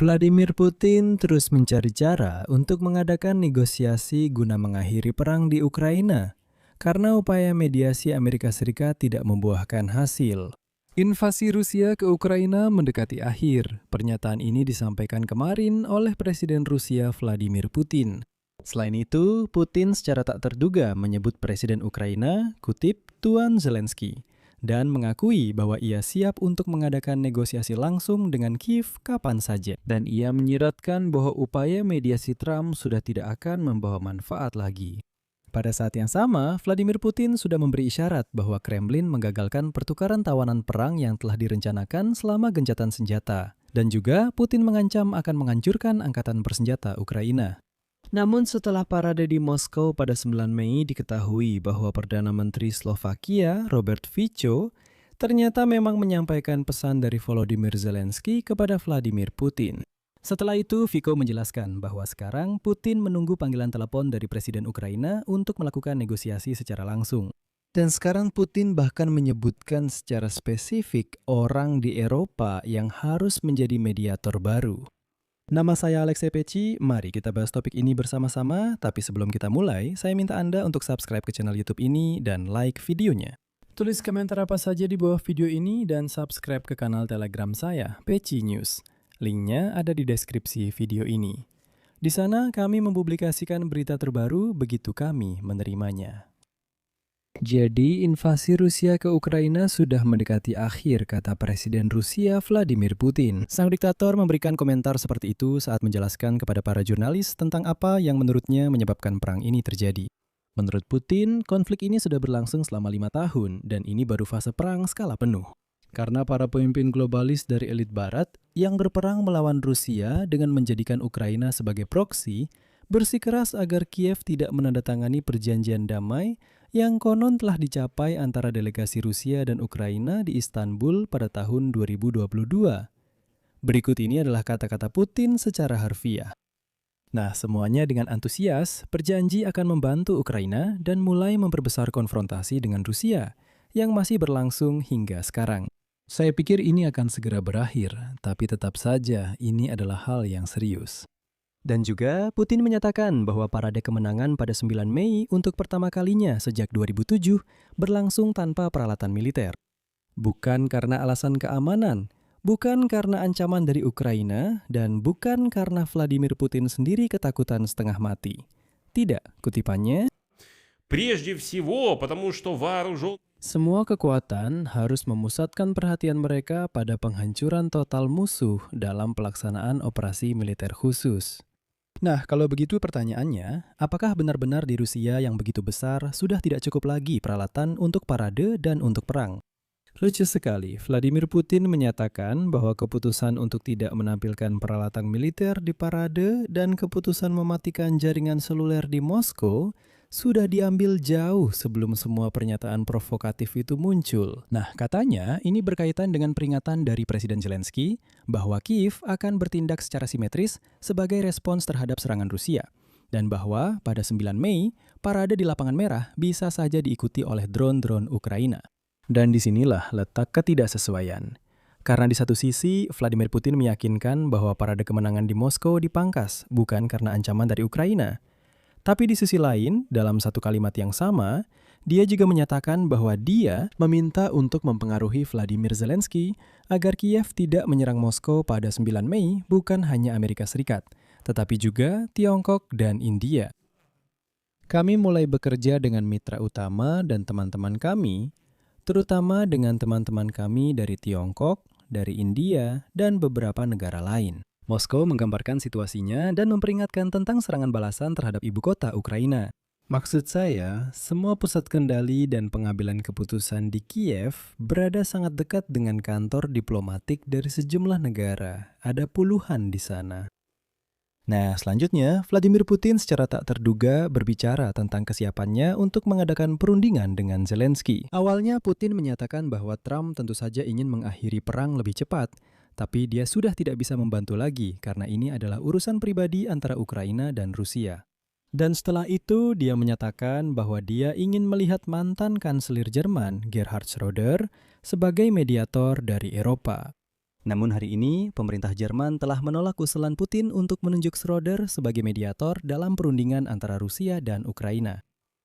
Vladimir Putin terus mencari cara untuk mengadakan negosiasi guna mengakhiri perang di Ukraina karena upaya mediasi Amerika Serikat tidak membuahkan hasil. Invasi Rusia ke Ukraina mendekati akhir. Pernyataan ini disampaikan kemarin oleh Presiden Rusia Vladimir Putin. Selain itu, Putin secara tak terduga menyebut Presiden Ukraina, kutip, Tuan Zelensky, dan mengakui bahwa ia siap untuk mengadakan negosiasi langsung dengan Kiev kapan saja. Dan ia menyiratkan bahwa upaya mediasi Trump sudah tidak akan membawa manfaat lagi. Pada saat yang sama, Vladimir Putin sudah memberi isyarat bahwa Kremlin menggagalkan pertukaran tawanan perang yang telah direncanakan selama gencatan senjata. Dan juga Putin mengancam akan menghancurkan angkatan bersenjata Ukraina. Namun setelah parade di Moskow pada 9 Mei diketahui bahwa Perdana Menteri Slovakia, Robert Fico, ternyata memang menyampaikan pesan dari Volodymyr Zelensky kepada Vladimir Putin. Setelah itu, Fico menjelaskan bahwa sekarang Putin menunggu panggilan telepon dari Presiden Ukraina untuk melakukan negosiasi secara langsung. Dan sekarang Putin bahkan menyebutkan secara spesifik orang di Eropa yang harus menjadi mediator baru. Nama saya Alexei Peci, mari kita bahas topik ini bersama-sama, tapi sebelum kita mulai, saya minta Anda untuk subscribe ke channel YouTube ini dan like videonya. Tulis komentar apa saja di bawah video ini dan subscribe ke kanal Telegram saya, Peci News. Linknya ada di deskripsi video ini. Di sana kami mempublikasikan berita terbaru begitu kami menerimanya. Jadi invasi Rusia ke Ukraina sudah mendekati akhir, kata Presiden Rusia Vladimir Putin. Sang diktator memberikan komentar seperti itu saat menjelaskan kepada para jurnalis tentang apa yang menurutnya menyebabkan perang ini terjadi. Menurut Putin, konflik ini sudah berlangsung selama 5 tahun dan ini baru fase perang skala penuh. Karena para pemimpin globalis dari elit barat yang berperang melawan Rusia dengan menjadikan Ukraina sebagai proksi, bersikeras agar Kiev tidak menandatangani perjanjian damai yang konon telah dicapai antara delegasi Rusia dan Ukraina di Istanbul pada tahun 2022. Berikut ini adalah kata-kata Putin secara harfiah. Nah, semuanya dengan antusias berjanji akan membantu Ukraina dan mulai memperbesar konfrontasi dengan Rusia yang masih berlangsung hingga sekarang. Saya pikir ini akan segera berakhir, tapi tetap saja ini adalah hal yang serius. Dan juga Putin menyatakan bahwa parade kemenangan pada 9 Mei untuk pertama kalinya sejak 2007 berlangsung tanpa peralatan militer. Bukan karena alasan keamanan, bukan karena ancaman dari Ukraina, dan bukan karena Vladimir Putin sendiri ketakutan setengah mati. Tidak, kutipannya, Прежде всего, потому что вооружен... semua kekuatan harus memusatkan perhatian mereka pada penghancuran total musuh dalam pelaksanaan operasi militer khusus. Nah, kalau begitu pertanyaannya, apakah benar-benar di Rusia yang begitu besar sudah tidak cukup lagi peralatan untuk parade dan untuk perang? Lucu sekali, Vladimir Putin menyatakan bahwa keputusan untuk tidak menampilkan peralatan militer di parade dan keputusan mematikan jaringan seluler di Moskow sudah diambil jauh sebelum semua pernyataan provokatif itu muncul. Nah, katanya ini berkaitan dengan peringatan dari Presiden Zelensky bahwa Kiev akan bertindak secara simetris sebagai respons terhadap serangan Rusia. Dan bahwa pada 9 Mei, parade di Lapangan Merah bisa saja diikuti oleh drone-drone Ukraina. Dan disinilah letak ketidaksesuaian. Karena di satu sisi, Vladimir Putin meyakinkan bahwa parade kemenangan di Moskow dipangkas, bukan karena ancaman dari Ukraina. Tapi di sisi lain, dalam satu kalimat yang sama, dia juga menyatakan bahwa dia meminta untuk mempengaruhi Vladimir Zelensky agar Kiev tidak menyerang Moskow pada 9 Mei bukan hanya Amerika Serikat, tetapi juga Tiongkok dan India. Kami mulai bekerja dengan mitra utama dan teman-teman kami, terutama dengan teman-teman kami dari Tiongkok, dari India, dan beberapa negara lain. Moskow menggambarkan situasinya dan memperingatkan tentang serangan balasan terhadap ibu kota Ukraina. Maksud saya, semua pusat kendali dan pengambilan keputusan di Kiev berada sangat dekat dengan kantor diplomatik dari sejumlah negara. Ada puluhan di sana. Nah, selanjutnya, Vladimir Putin secara tak terduga berbicara tentang kesiapannya untuk mengadakan perundingan dengan Zelensky. Awalnya, Putin menyatakan bahwa Trump tentu saja ingin mengakhiri perang lebih cepat, tapi dia sudah tidak bisa membantu lagi karena ini adalah urusan pribadi antara Ukraina dan Rusia. Dan setelah itu, dia menyatakan bahwa dia ingin melihat mantan kanselir Jerman, Gerhard Schröder, sebagai mediator dari Eropa. Namun hari ini, pemerintah Jerman telah menolak usulan Putin untuk menunjuk Schroeder sebagai mediator dalam perundingan antara Rusia dan Ukraina.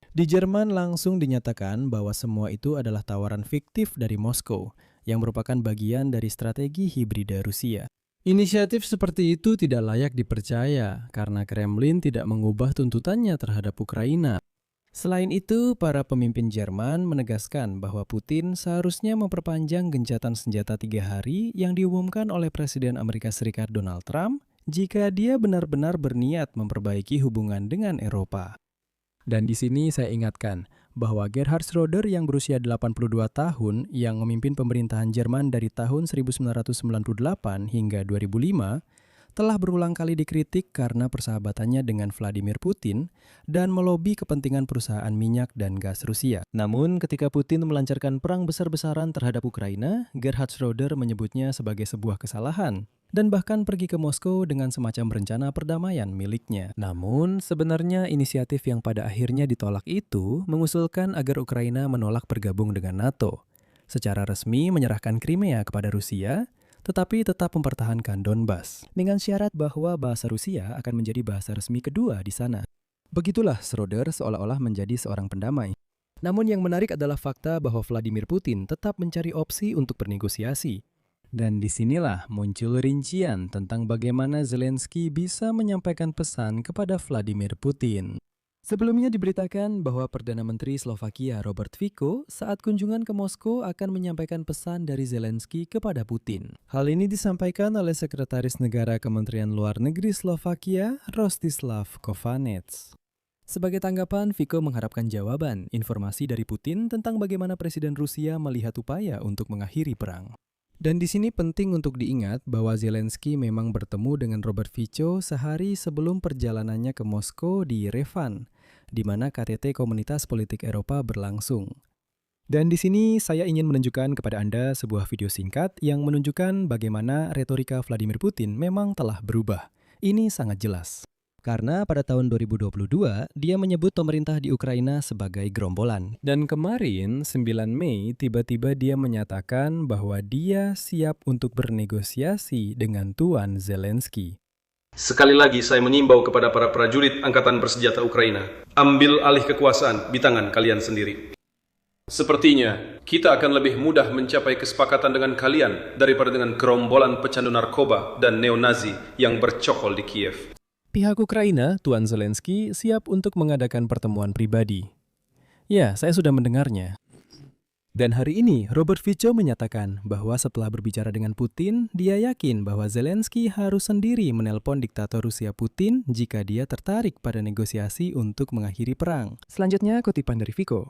Di Jerman langsung dinyatakan bahwa semua itu adalah tawaran fiktif dari Moskow, yang merupakan bagian dari strategi hibrida Rusia. Inisiatif seperti itu tidak layak dipercaya karena Kremlin tidak mengubah tuntutannya terhadap Ukraina. Selain itu, para pemimpin Jerman menegaskan bahwa Putin seharusnya memperpanjang gencatan senjata 3 hari yang diumumkan oleh Presiden Amerika Serikat Donald Trump jika dia benar-benar berniat memperbaiki hubungan dengan Eropa. Dan di sini saya ingatkan bahwa Gerhard Schroeder yang berusia 82 tahun yang memimpin pemerintahan Jerman dari tahun 1998 hingga 2005 telah berulang kali dikritik karena persahabatannya dengan Vladimir Putin dan melobi kepentingan perusahaan minyak dan gas Rusia. Namun ketika Putin melancarkan perang besar-besaran terhadap Ukraina, Gerhard Schroeder menyebutnya sebagai sebuah kesalahan dan bahkan pergi ke Moskow dengan semacam rencana perdamaian miliknya. Namun, sebenarnya inisiatif yang pada akhirnya ditolak itu mengusulkan agar Ukraina menolak bergabung dengan NATO, secara resmi menyerahkan Crimea kepada Rusia, tetapi tetap mempertahankan Donbas, dengan syarat bahwa bahasa Rusia akan menjadi bahasa resmi kedua di sana. Begitulah Schroeder seolah-olah menjadi seorang pendamai. Namun yang menarik adalah fakta bahwa Vladimir Putin tetap mencari opsi untuk bernegosiasi. Dan disinilah muncul rincian tentang bagaimana Zelensky bisa menyampaikan pesan kepada Vladimir Putin. Sebelumnya diberitakan bahwa Perdana Menteri Slovakia Robert Fico saat kunjungan ke Moskow akan menyampaikan pesan dari Zelensky kepada Putin. Hal ini disampaikan oleh Sekretaris Negara Kementerian Luar Negeri Slovakia, Rostislav Kovanec. Sebagai tanggapan, Fico mengharapkan jawaban informasi dari Putin tentang bagaimana Presiden Rusia melihat upaya untuk mengakhiri perang. Dan di sini penting untuk diingat bahwa Zelensky memang bertemu dengan Robert Fico sehari sebelum perjalanannya ke Moskow di Yerevan, di mana KTT Komunitas Politik Eropa berlangsung. Dan di sini saya ingin menunjukkan kepada Anda sebuah video singkat yang menunjukkan bagaimana retorika Vladimir Putin memang telah berubah. Ini sangat jelas. Karena pada tahun 2022, dia menyebut pemerintah di Ukraina sebagai gerombolan. Dan kemarin, 9 Mei, tiba-tiba dia menyatakan bahwa dia siap untuk bernegosiasi dengan Tuan Zelensky. Sekali lagi saya mengimbau kepada para prajurit Angkatan Bersenjata Ukraina, ambil alih kekuasaan di tangan kalian sendiri. Sepertinya, kita akan lebih mudah mencapai kesepakatan dengan kalian daripada dengan gerombolan pecandu narkoba dan neonazi yang bercokol di Kiev. Pihak Ukraina, Tuan Zelensky, siap untuk mengadakan pertemuan pribadi. Ya, saya sudah mendengarnya. Dan hari ini, Robert Fico menyatakan bahwa setelah berbicara dengan Putin, dia yakin bahwa Zelensky harus sendiri menelpon diktator Rusia Putin jika dia tertarik pada negosiasi untuk mengakhiri perang. Selanjutnya, kutipan dari Fico.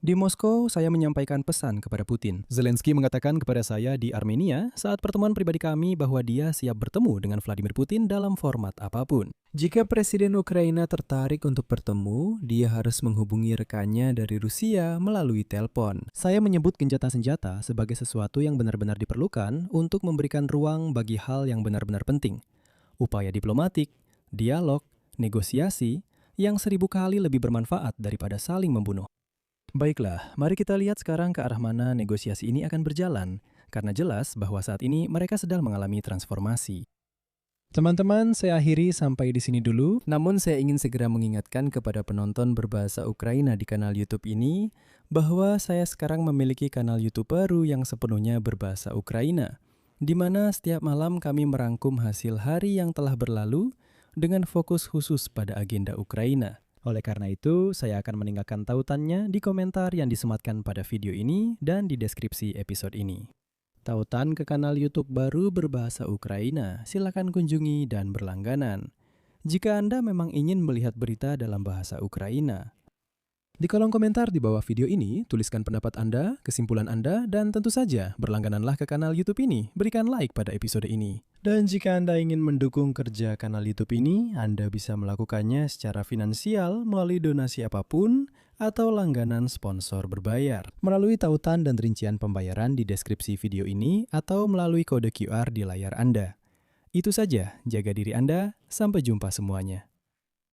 Di Moskow, saya menyampaikan pesan kepada Putin. Zelensky mengatakan kepada saya di Armenia saat pertemuan pribadi kami bahwa dia siap bertemu dengan Vladimir Putin dalam format apapun. Jika Presiden Ukraina tertarik untuk bertemu, dia harus menghubungi rekannya dari Rusia melalui telepon. Saya menyebut gencatan senjata sebagai sesuatu yang benar-benar diperlukan untuk memberikan ruang bagi hal yang benar-benar penting. Upaya diplomatik, dialog, negosiasi, yang 1000 kali lebih bermanfaat daripada saling membunuh. Baiklah, mari kita lihat sekarang ke arah mana negosiasi ini akan berjalan, karena jelas bahwa saat ini mereka sedang mengalami transformasi. Teman-teman, saya akhiri sampai di sini dulu. Namun saya ingin segera mengingatkan kepada penonton berbahasa Ukraina di kanal YouTube ini, bahwa saya sekarang memiliki kanal YouTube baru yang sepenuhnya berbahasa Ukraina, di mana setiap malam kami merangkum hasil hari yang telah berlalu dengan fokus khusus pada agenda Ukraina. Oleh karena itu, saya akan meninggalkan tautannya di komentar yang disematkan pada video ini dan di deskripsi episode ini. Tautan ke kanal YouTube baru berbahasa Ukraina, silakan kunjungi dan berlangganan. Jika Anda memang ingin melihat berita dalam bahasa Ukraina. Di kolom komentar di bawah video ini, tuliskan pendapat Anda, kesimpulan Anda, dan tentu saja berlanggananlah ke kanal YouTube ini. Berikan like pada episode ini. Dan jika Anda ingin mendukung kerja kanal YouTube ini, Anda bisa melakukannya secara finansial melalui donasi apapun atau langganan sponsor berbayar. Melalui tautan dan rincian pembayaran di deskripsi video ini atau melalui kode QR di layar Anda. Itu saja, jaga diri Anda, sampai jumpa semuanya.